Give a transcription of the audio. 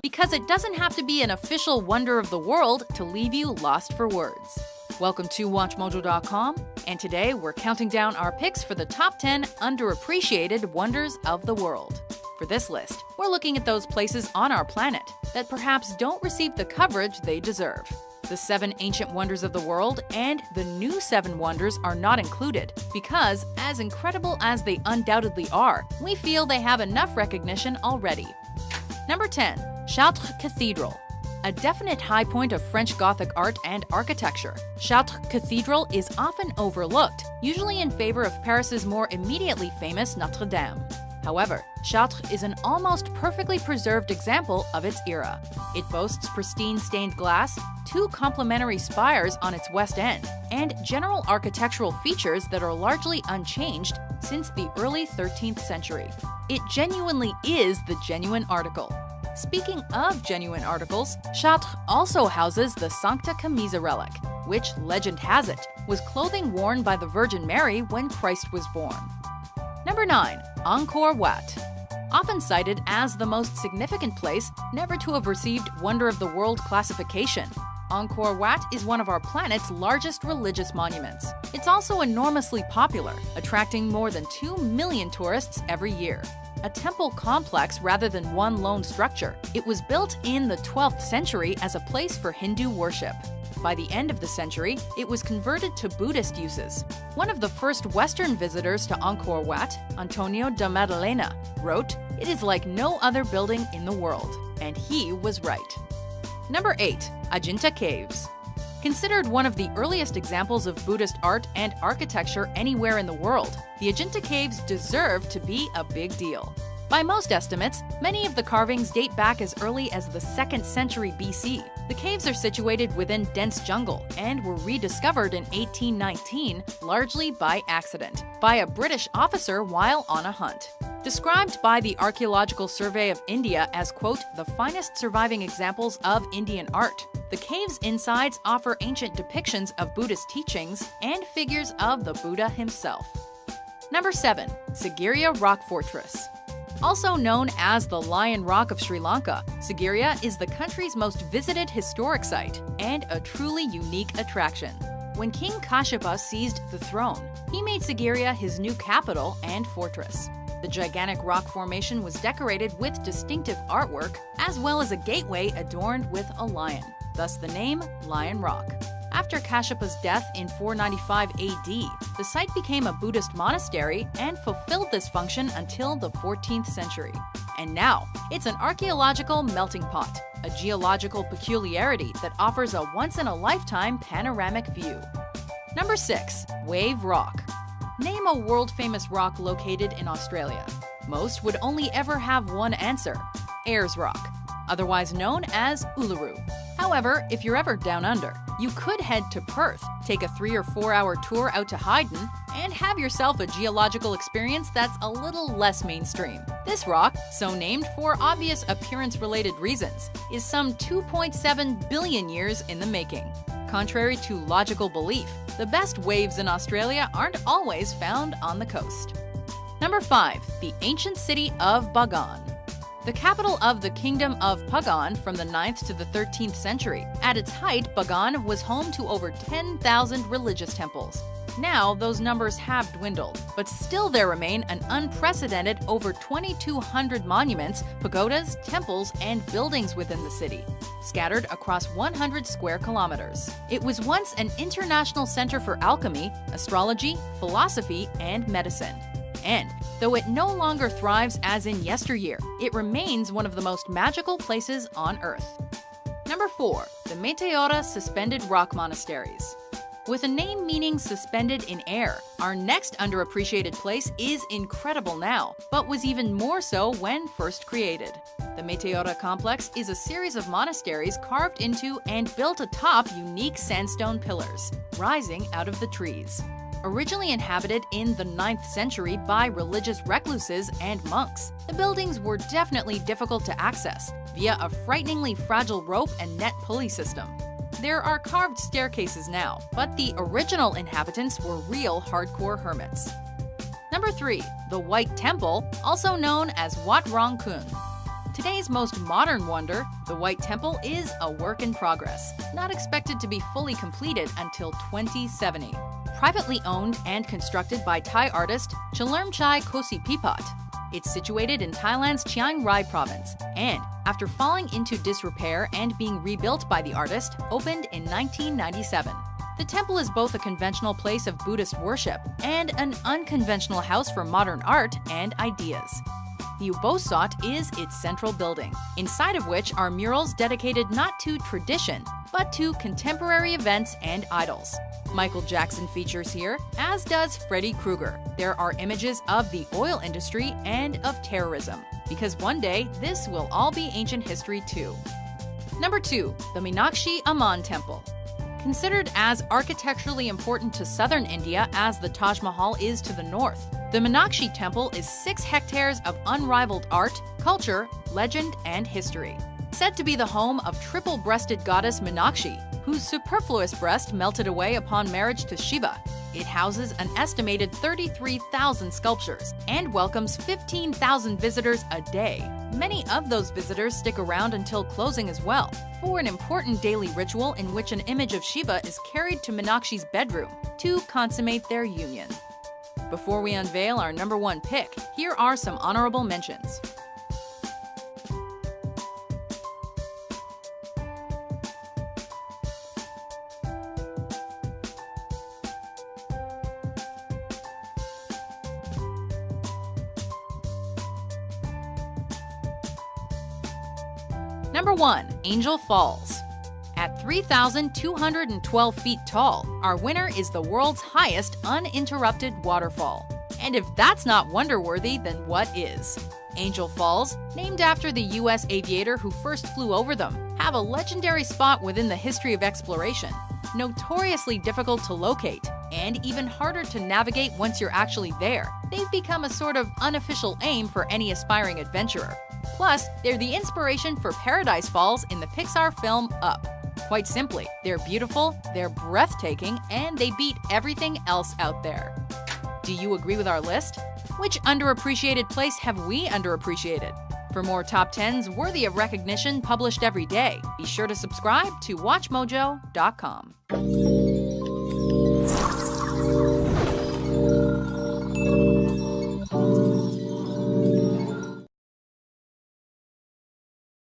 Because it doesn't have to be an official wonder of the world to leave you lost for words. Welcome to WatchMojo.com, and today we're counting down our picks for the top 10 underappreciated wonders of the world. For this list, we're looking at those places on our planet that perhaps don't receive the coverage they deserve. The 7 ancient wonders of the world and the new 7 wonders are not included because, as incredible as they undoubtedly are, we feel they have enough recognition already. Number 10. Chartres Cathedral. A definite high point of French Gothic art and architecture, Chartres Cathedral is often overlooked, usually in favor of Paris's more immediately famous Notre Dame. However, Chartres is an almost perfectly preserved example of its era. It boasts pristine stained glass, 2 complementary spires on its west end, and general architectural features that are largely unchanged since the early 13th century. It genuinely is the genuine article. Speaking of genuine articles, Chartres also houses the Sancta Camisa relic, which, legend has it, was clothing worn by the Virgin Mary when Christ was born. Number 9. Angkor Wat. Often cited as the most significant place never to have received Wonder of the World classification, Angkor Wat is one of our planet's largest religious monuments. It's also enormously popular, attracting more than 2 million tourists every year. A temple complex rather than one lone structure, it was built in the 12th century as a place for Hindu worship. By the end of the century, it was converted to Buddhist uses. One of the first Western visitors to Angkor Wat, Antonio da Maddalena, wrote, "It is like no other building in the world." And he was right. Number 8. Ajanta Caves. Considered one of the earliest examples of Buddhist art and architecture anywhere in the world, the Ajanta Caves deserve to be a big deal. By most estimates, many of the carvings date back as early as the 2nd century BC. The caves are situated within dense jungle and were rediscovered in 1819, largely by accident, by a British officer while on a hunt. Described by the Archaeological Survey of India as, quote, the finest surviving examples of Indian art, the cave's insides offer ancient depictions of Buddhist teachings and figures of the Buddha himself. Number 7. Sigiriya Rock Fortress. Also known as the Lion Rock of Sri Lanka, Sigiriya is the country's most visited historic site and a truly unique attraction. When King Kashyapa seized the throne, he made Sigiriya his new capital and fortress. The gigantic rock formation was decorated with distinctive artwork, as well as a gateway adorned with a lion, thus the name Lion Rock. After Kashyapa's death in 495 AD, the site became a Buddhist monastery and fulfilled this function until the 14th century. And now, it's an archaeological melting pot, a geological peculiarity that offers a once-in-a-lifetime panoramic view. Number 6. Wave Rock. Name a world-famous rock located in Australia. Most would only ever have one answer: Ayers Rock, otherwise known as Uluru. However, if you're ever down under, you could head to Perth, take a 3 or 4 hour tour out to Haydn, and have yourself a geological experience that's a little less mainstream. This rock, so named for obvious appearance-related reasons, is some 2.7 billion years in the making. Contrary to logical belief, the best waves in Australia aren't always found on the coast. Number 5. The ancient city of Bagan. The capital of the Kingdom of Pagan from the 9th to the 13th century. At its height, Bagan was home to over 10,000 religious temples. Now, those numbers have dwindled, but still there remain an unprecedented over 2,200 monuments, pagodas, temples, and buildings within the city, scattered across 100 square kilometers. It was once an international center for alchemy, astrology, philosophy, and medicine. And, though it no longer thrives as in yesteryear, it remains one of the most magical places on Earth. Number 4. The Meteora Suspended Rock Monasteries. With a name meaning suspended in air, our next underappreciated place is incredible now, but was even more so when first created. The Meteora complex is a series of monasteries carved into and built atop unique sandstone pillars, rising out of the trees. Originally inhabited in the 9th century by religious recluses and monks, the buildings were definitely difficult to access via a frighteningly fragile rope and net pulley system. There are carved staircases now, but the original inhabitants were real hardcore hermits. Number 3. The White Temple, also known as Wat Rong Kun. Today's most modern wonder, the White Temple is a work in progress, not expected to be fully completed until 2070. Privately owned and constructed by Thai artist Chalermchai Kosipipat. It's situated in Thailand's Chiang Rai province, and after falling into disrepair and being rebuilt by the artist, opened in 1997. The temple is both a conventional place of Buddhist worship and an unconventional house for modern art and ideas. The Ubosat is its central building, inside of which are murals dedicated not to tradition, but to contemporary events and idols. Michael Jackson features here, as does Freddy Krueger. There are images of the oil industry and of terrorism, because one day this will all be ancient history too. Number 2. The Meenakshi Amman Temple. Considered as architecturally important to southern India as the Taj Mahal is to the north, the Meenakshi Temple is 6 hectares of unrivaled art, culture, legend, and history. Said to be the home of triple-breasted goddess Meenakshi, whose superfluous breast melted away upon marriage to Shiva. It houses an estimated 33,000 sculptures and welcomes 15,000 visitors a day. Many of those visitors stick around until closing as well, for an important daily ritual in which an image of Shiva is carried to Meenakshi's bedroom to consummate their union. Before we unveil our number 1 pick, here are some honorable mentions. Number 1. Angel Falls. At 3,212 feet tall, our winner is the world's highest uninterrupted waterfall. And if that's not wonder-worthy, then what is? Angel Falls, named after the U.S. aviator who first flew over them, have a legendary spot within the history of exploration. Notoriously difficult to locate, and even harder to navigate once you're actually there, they've become a sort of unofficial aim for any aspiring adventurer. Plus, they're the inspiration for Paradise Falls in the Pixar film Up. Quite simply, they're beautiful, they're breathtaking, and they beat everything else out there. Do you agree with our list? Which underappreciated place have we underappreciated? For more top 10s worthy of recognition published every day, be sure to subscribe to WatchMojo.com.